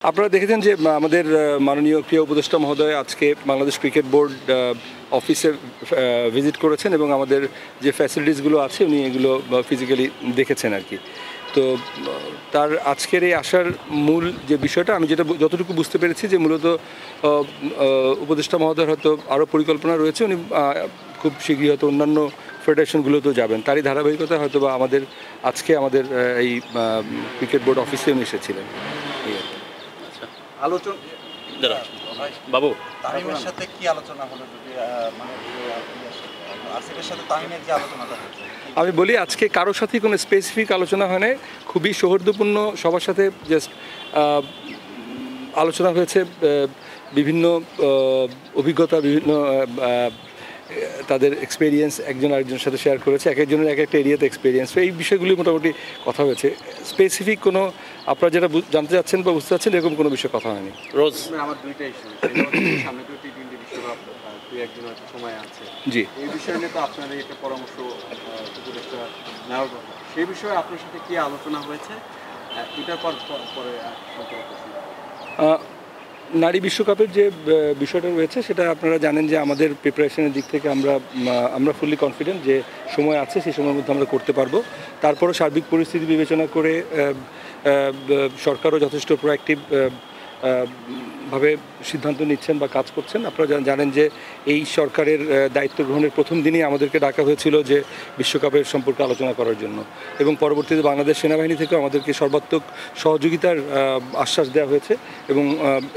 আপনারা দেখেছেন যে আমাদের মাননীয় ক্রীড়া উপদেষ্টা মহোদয় আজকে বাংলাদেশ ক্রিকেট বোর্ড অফিসে ভিজিট করেছেন এবং আমাদের যে ফ্যাসিলিটিসগুলো আছে উনি এগুলো ফিজিক্যালি দেখেছেন আর কি। তো তার আজকের এই আসার মূল যে বিষয়টা আমি যেটা যতটুকু বুঝতে পেরেছি যে মূলত উপদেষ্টা মহোদয়ের হয়তো আরও পরিকল্পনা রয়েছে, উনি খুব শীঘ্রই হয়তো অন্যান্য ফেডারেশনগুলোতেও যাবেন। তারই ধারাবাহিকতা হয়তো বা আজকে আমাদের এই ক্রিকেট বোর্ড অফিসে উনি এসেছিলেন। আলোচনা বাবু তামিমের সাথে কি আলোচনা হলো, যদি মানে আসিফের সাথে তামিমের যে আলোচনাটা হচ্ছে? আমি বলি আজকে কারোর সাথে কোনো স্পেসিফিক আলোচনা হয় নাই, খুবই সৌহার্দ্যপূর্ণ সবার সাথে জাস্ট আলোচনা হয়েছে। বিভিন্ন অভিজ্ঞতা, বিভিন্ন তাদের এক্সপিরিয়েন্স একজন আরেকজনের সাথে শেয়ার করেছে, এক একজনের এক একটা এরিয়াতে এক্সপিরিয়েন্স। এই বিষয়গুলি মোটামুটি কথা হয়েছে। স্পেসিফিক কোনো আপনারা যেটা জানতে চাচ্ছেন বা বুঝতে চাচ্ছেন এরকম কোনো বিষয়ে কথা হয়নি। রোজ আমার দুইটা ইস্যু, সামনে তো টি-20 বিশ্বকাপ, দুই একদিন হয়তো সময় আছে। জি, এই বিষয় নিয়ে তো আপনাদের একটা পরামর্শ উপদেষ্টা নেওয়ার কথা, সেই বিষয়ে আপনার সাথে কি আলোচনা হয়েছে? এটার পরে নারী বিশ্বকাপের যে বিষয়টা রয়েছে সেটা আপনারা জানেন যে আমাদের প্রিপারেশনের দিক থেকে আমরা ফুললি কনফিডেন্ট যে সময় আছে, সেই সময়ের মধ্যে আমরা করতে পারবো। তারপরও সার্বিক পরিস্থিতি বিবেচনা করে সরকারও যথেষ্ট প্রোঅ্যাক্টিভ ভাবে সিদ্ধান্ত নিচ্ছেন বা কাজ করছেন। আপনারা জানেন যে এই সরকারের দায়িত্ব গ্রহণের প্রথম দিনই আমাদেরকে ডাকা হয়েছিল যে বিশ্বকাপের সম্পর্কে আলোচনা করার জন্য, এবং পরবর্তীতে বাংলাদেশ সেনাবাহিনী থেকেও আমাদেরকে সর্বাত্মক সহযোগিতার আশ্বাস দেওয়া হয়েছে। এবং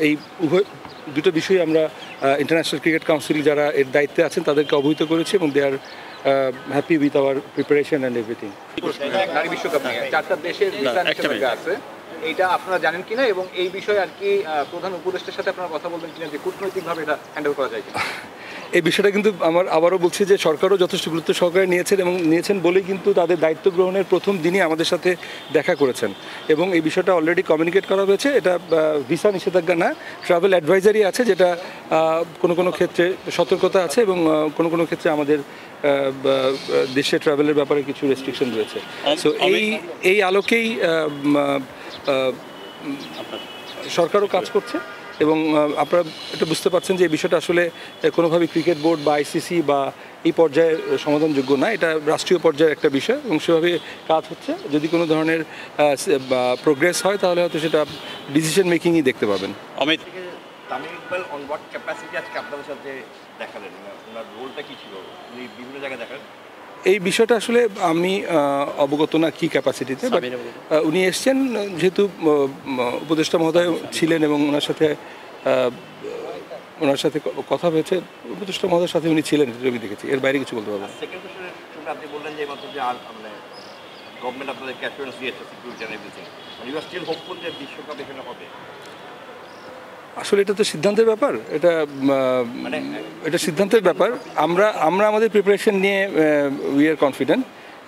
এই দুটো বিষয়ে আমরা ইন্টারন্যাশনাল ক্রিকেট কাউন্সিল যারা এর দায়িত্বে আছেন তাদেরকে অবহিত করেছি এবং they are happy with our preparation and everything. নারী বিশ্বকাপ নিয়ে 4টা দেশের আছে, এইটা আপনারা জানেন কিনা, এবং এই বিষয়ে আর কি প্রধান উপদেষ্টার সাথে আপনারা কথা বলবেন কিনা যে কূটনৈতিকভাবে এটা হ্যান্ডেল করা যায় কিনা? এই বিষয়টা কিন্তু আবারও বলছি যে সরকারও যথেষ্ট গুরুত্ব সহকারে নিয়েছেন বলেই কিন্তু তাদের দায়িত্ব গ্রহণের প্রথম দিনই আমাদের সাথে দেখা করেছেন, এবং এই বিষয়টা অলরেডি কমিউনিকেট করা হয়েছে। এটা ভিসা নিষেধাজ্ঞা না, ট্রাভেল অ্যাডভাইজারি আছে, যেটা কোনো ক্ষেত্রে সতর্কতা আছে এবং কোনো ক্ষেত্রে আমাদের দেশে ট্রাভেলের ব্যাপারে কিছু রেস্ট্রিকশন রয়েছে। সো এই আলোকেই সরকারও কাজ করছে, এবং আপনারা এটা বুঝতে পারছেন যে এই বিষয়টা আসলে কোনোভাবেই ক্রিকেট বোর্ড বা আইসিসি বা এই পর্যায়ে সমাধানযোগ্য না, এটা রাষ্ট্রীয় পর্যায়ের একটা বিষয়, এবং সেভাবে কাজ হচ্ছে। যদি কোনো ধরনের প্রোগ্রেস হয় তাহলে হয়তো সেটা ডিসিশন মেকিংই দেখতে পাবেন। Amit, Tamim Iqbal on what capacity আজকে আপনাদের সাথে দেখালেন, ওনার রোলটা কি ছিল, উনি বিভিন্ন জায়গায় দেখালেন? এই বিষয়টা আসলে আমি অবগত না কি ক্যাপাসিটিতে, বাট উনি এসছেন যেহেতু উপদেষ্টা মহোদয় ছিলেন এবং ওনার সাথে কথা হয়েছে, উপদেষ্টা মহোদয়ের সাথে উনি ছিলেন, আমি দেখেছি, এর বাইরে কিছু বলতে পারবো না। সেকেন্ড কোশ্চেনের শুনে আপনি বললেন যে মাত্র যে মানে গভর্নমেন্ট আপনাদেরকে অ্যাসুরেন্স দিয়েছে security and everything, you are still hopeful যে বিশ্বকাপ এখানে হবে? আসলে এটা তো সিদ্ধান্তের ব্যাপার, এটা সিদ্ধান্তের ব্যাপার। আমরা আমাদের প্রিপারেশন নিয়ে উই আর কনফিডেন্ট।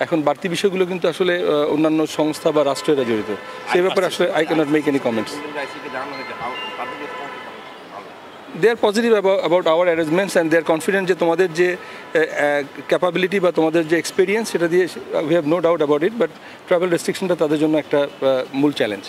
এখন বাড়তি বিষয়গুলো কিন্তু আসলে অন্যান্য সংস্থা বা রাষ্ট্রেরা জড়িত, সেই ব্যাপারে আসলে I can't make any comments. They are positive about our arrangements and they are confident যে তোমাদের যে ক্যাপাবিলিটি বা তোমাদের যে এক্সপিরিয়েন্স সেটা দিয়ে we have no doubt about it, but travel রেস্ট্রিকশনটা তাদের জন্য একটা মূল চ্যালেঞ্জ।